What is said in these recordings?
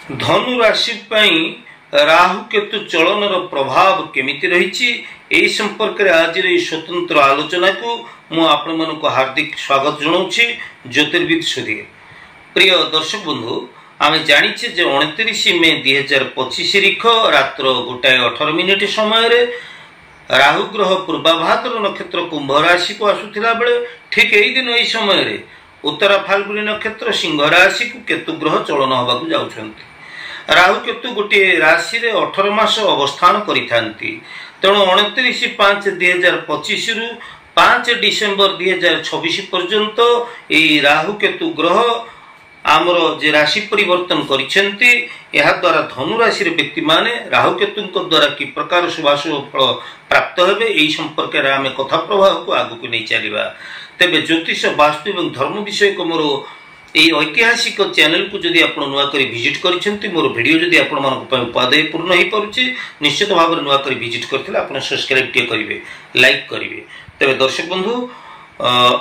धनु राशि राहु केतु चलन प्रभाव केमिति रही एही संपर्क रे आज स्वतंत्र आलोचना को मु आपण मन को हार्दिक स्वागत जनाऊँगी। ज्योतिर्विद सूर्य प्रिय दर्शक बंधु आम जाचे 29 मे 2025 रिख रात्र 1:18 समय रे राहु ग्रह पूर्वाभाद्र नक्षत्र कुंभ राशि को आसुथिला बेले ठीक यही दिन यही समय रे उत्तरा फाल्गुनी नक्षत्र सिंह राशि को केतु ग्रह चलन होगा जाउछंती। राहु केतु गोटे राशि रे 18 मास अवस्थान करिथांती। तेणु 29/5/2025 रु 5 डिसेम्बर 2026 पर्यंत यही राहु केतु ग्रह आमर जे राशि परिवर्तन करिसेंती। यह द्वारा धनु राशि व्यक्ति माने राहु केतु द्वारा कि प्रकार शुभाशुभ फल प्राप्त हेबे एही संपर्क रे आमे कथा प्रवाह को आगु को नहीं चलिबा। तेबे ज्योतिष वास्तु एवं धर्म विषय को मोर এই ऐतिहासिक चैनल को जदि आप नुआ कर विजिट कर मोर वीडियो जदि आपण उपादेय पूर्ण हो पारुछि निश्चित भाव नुआ कर विजिट करथिले आपण सब्सक्राइब टे करिवे लाइक करिवे। तेबे दर्शक बंधु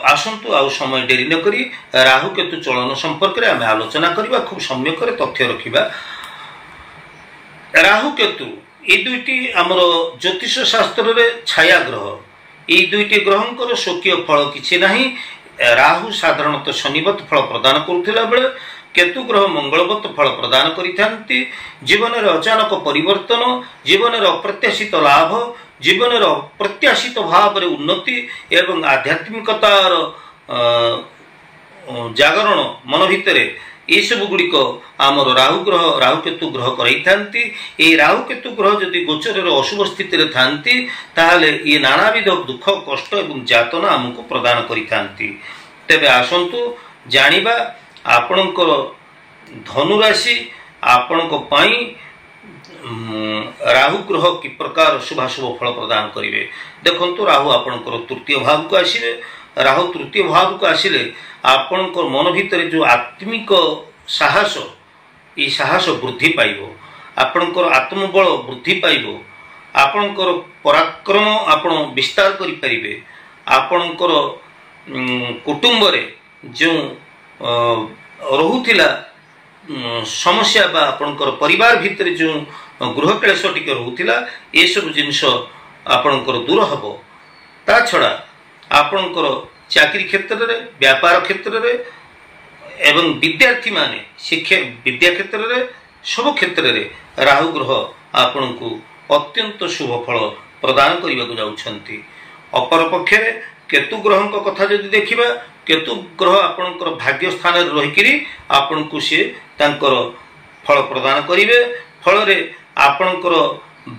आसंतु आउ समय डेरी न करी राहु केतु चलन संपर्क रे आमे आलोचना करबा। खूब सम्यक रे तथ्य रखिबा। राहु केतु ए दुईटी आमर ज्योतिष शास्त्र रे छाया ग्रह। ए दुईटी ग्रहंकर स्वकीय फल किछि नाही। राहु साधारणतः शनिवत फल प्रदान करुथिला बेले केतु ग्रह मंगलवत फल प्रदान करिथांती। जीवन रे अचानक परिवर्तन, जीवन रे अप्रत्याशित लाभ, जीवन रे अप्रत्याशित भाव रे उन्नति एवं आध्यात्मिकतार जागरण मन भितरे ये सब गुड़िक आमर राहु केतु ग्रह कराइथांती। ए राहु केतु ग्रह जदि गोचर अशुभ स्थिति रे थांती ताहले ये नानाविध दुख कष्ट एवं जातना आमको प्रदान करिथांती। तेबे आसंतु जानिबा आपणकर धनु राशि आपणको पई राहु ग्रह कि प्रकार शुभाशुभ फल प्रदान करिवे। देखंतु राहु आपणकर तृतीय भाव को आसीबे। राहु तृतीय भाव को आसिले आपणकर मन भितर जो आत्मिक साहस ये साहस वृद्धि पाइबो। आपणकर आत्मबल वृद्धि पाइबो। आपणकर पराक्रम आपण विस्तार करि परिबे। आपणकर कुटुंब रे जो रहुथिला समस्या बा आपणकर परिवार भितर जो गृह क्लेश टिके रहुथिला ये सब जिनिस आपणकर दूर हबो। ता छडा आपणकर चाकरी क्षेत्र रे, व्यापार क्षेत्र रे एवं विद्यार्थी माने शिक्षा विद्या क्षेत्र रे सब क्षेत्र रे राहु ग्रह आपनकु अत्यंत शुभ फल प्रदान करबा को जाउछंती। अपर पक्षे केतु ग्रह को कथा जदि देखिबा केतु ग्रह आपनकर भाग्य स्थान रे रहिकिरी आपनकु से तांकर फल प्रदान करिवे। फल रे आपनकर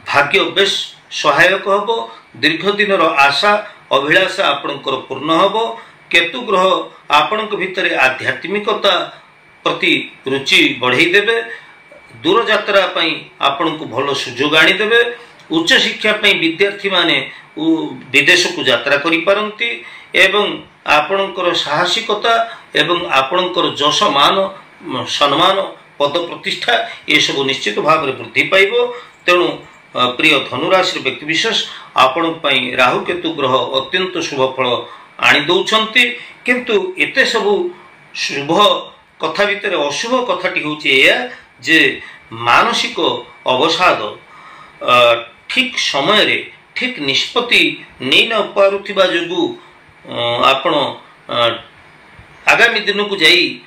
भाग्य बेश सहायक हबो। दीर्घ दिन रो आशा अभिलाषा आपणकर पूर्ण हबो। केतु ग्रह आपणक भितर आध्यात्मिकता प्रति रुचि बढ़ाई देबे। दूर यात्रा पई आपणको भलो सुजोग आनी देबे। उच्च शिक्षा पई विद्यार्थी माने विदेश को यात्रा करि पारंती एवं आपणकर साहसिकता एवं आपणकर जश मान सम्मान पद प्रतिष्ठा ये सब निश्चित भाव में वृद्धि पाइबो। तेणु प्रिय धनुराशि व्यक्ति विशेष आपण पई राहु केतु ग्रह अत्यंत शुभ फल आनी दउछंती। किंतु एते सब शुभ कथा भितर अशुभ कथाटी होची या जे मानसिक अवसाद ठीक समय रे ठीक निष्पत्ति नै न पारुथिबा जोगु आपण आगामी दिन को जाई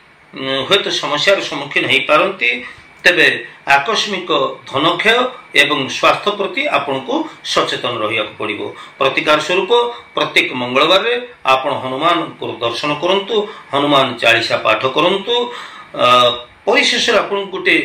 होत समस्यार सम्मुखीन होई पारंती। तेबे आकस्मिक धनक्षय एवं स्वास्थ्य प्रति आपन को सचेतन रहिया पड़िबो। प्रतिकार स्वरूप प्रत्येक मंगलवार रे आपण हनुमान को दर्शन करंतु, हनुमान चालीसा पाठ करंतु। परिशेष आपण गोटे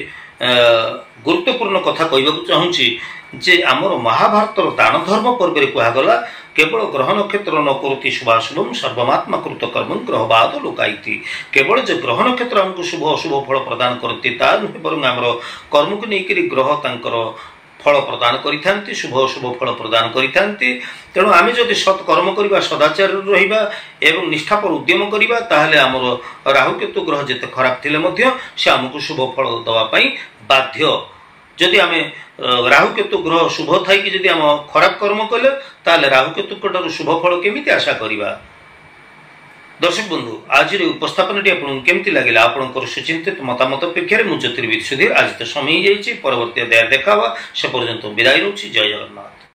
गुरुत्वपूर्ण कथा कहबाक चाहूँगी जे आमर महाभारत दान धर्म पर्व रे कहा गला केवल ग्रह नक्षत्र न करुति शुभाशुभम सर्वमात्मा कृत कर्म ग्रहवाद लोकाइति। केवल जो ग्रह नक्षत्र हमको शुभ अशुभ फल प्रदान करती ता नुहे बरং आमर कर्म को लेकर ग्रह तांकर फल प्रदान करिथांती, शुभ अशुभ फल प्रदान करिथांती। तेणु आमे जदि सत् कर्म करिबा, सदाचार रहिबा एवं निष्ठा पर उद्यम करिबा ताहले आमर राहु केतु ग्रह जेते खराब थिले मध्य से हमको शुभ फल दवा पई बाध्य। जदि आमे राहु केतु ग्रह शुभ थाई कि जदि आम खराब कर्म कले ताले राहु केतु शुभ फल केमिति आशा करिबा। दर्शक बंधु आज उपस्थापन केमती लगे आपंकर सुचिंतित मतामत अपेक्षा मुझे ज्योतिर्विद सुधीर आज तो समय ही परवर्ती अध्याय देखा से पर्यंत विदाय रोची। जय जगन्नाथ।